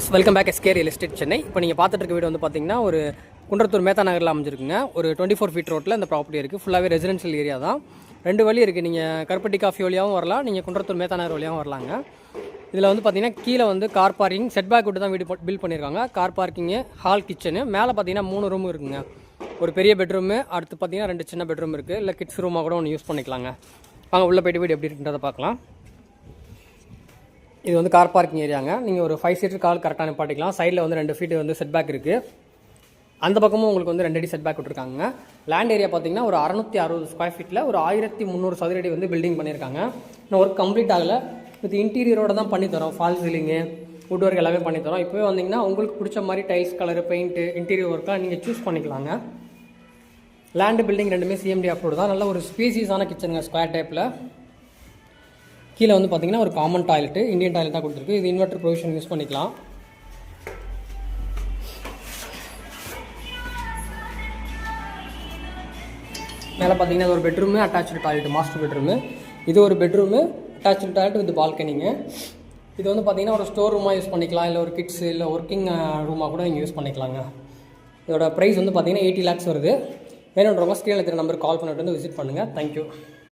Viewers welcome back SK real estate Chennai. இப்போ நீங்கள் பார்த்துட்டு இருக்க வீடு வந்து பார்த்தீங்கன்னா ஒரு குன்றத்தூர் மேத்தா நகரில் அமைஞ்சிருக்குங்க. ஒரு 24 ஃபீட் ரோட்டில் இந்த ப்ராப்பர்ட்டி இருக்குது. ஃபுல்லாகவே ரெசிடென்ஷியல் ஏரியா தான். 2 வழி இருக்குது. நீங்கள் கருப்பட்டி காஃபி வழியாகவும் வரலாம், நீங்கள் குன்றத்தூர் மேத்தா நகர் வழியாகவும் வரலாங்க. இதில் வந்து பார்த்தீங்கன்னா கீழே வந்து கார் பார்க்கிங் செட் பேக் விட்டு தான் வீடு பில்ட் பண்ணியிருக்காங்க. Car parking, hall, kitchen. மேலே பார்த்தீங்கன்னா 3 ரூம் இருக்குங்க. ஒரு பெரிய பெட்ரூமு, அடுத்து பார்த்தீங்கன்னா 2 சின்ன பெட்ரூம் இருக்குது. இல்லை கிட்ஸ் ரூமாக கூட ஒன்று யூஸ் பண்ணிக்கலாங்க. வாங்க உள்ளே போய்ட்டு வீடு எப்படி இருக்குன்றதை பார்க்கலாம். இது வந்து கார் பார்க்கிங் ஏரியாங்க. நீங்கள் ஒரு 5 சீட்டர் கார் கரெக்டாக நிப்பாட்டிக்கலாம். சைடில் வந்து 2 ஃபீட் வந்து செட் பேக் இருக்குது. அந்த பக்கமும் உங்களுக்கு வந்து 2 அடி செட் பேக் விட்டுருக்காங்க. லேண்ட் ஏரியா பார்த்தீங்கன்னா ஒரு 660 ஸ்கொயர் ஃபீட்டில் ஒரு 1300 சதுரடி வந்து பில்டிங் பண்ணியிருக்காங்க. இன்னும் ஒர்க் கம்ப்ளீட் ஆகலை. இது இன்டீரியரோட தான் பண்ணித்தரோம். ஃபால் சீலிங்கு, வுட் ஒர்க் எல்லாமே பண்ணித்தரோம். இப்போவே வந்தீங்கன்னா உங்களுக்கு பிடிச்ச மாதிரி டைல்ஸ் கலரு, பெயிண்ட்டு, இன்டீரியர் ஒர்க்கெலாம் நீங்கள் சூஸ் பண்ணிக்கலாங்க. லேண்டு பில்டிங் ரெண்டுமே சிஎம்டி அப்ரூவ்டு தான். நல்ல ஒரு ஸ்பேசியஸான கிச்சனுங்க, ஸ்கொயர் டைப்பில். கீழே வந்து பார்த்தீங்கன்னா ஒரு காமன் டாய்லெட்டு, இந்தியன் டாய்லெட் தான் கொடுத்துருக்கு. இது இன்வெர்டர் ப்ரொவிஷன் யூஸ் பண்ணிக்கலாம். மேலே பார்த்தீங்கன்னா இது ஒரு bedroom, attach toilet, master bedroom. இது ஒரு பெட்ரூமு, அட்டாச்சு டாய்லெட் வித் பால்கனிங்க. இது வந்து பார்த்தீங்கன்னா ஒரு ஸ்டோர் ரூமாக யூஸ் பண்ணிக்கலாம், இல்லை ஒரு கிட்ஸு, இல்லை ஒர்க்கிங் ரூமாக கூட நீங்கள் யூஸ் பண்ணிக்கலாங்க. இதோட ப்ரைஸ் வந்து பார்த்தீங்கன்னா 80 lakhs வருது. வேணுன்றவங்க ஸ்க்ரீனில் இருக்கிற நம்பருக்கு கால் பண்ணிட்டு வந்து விசிட் பண்ணுங்கள். தேங்க்யூ.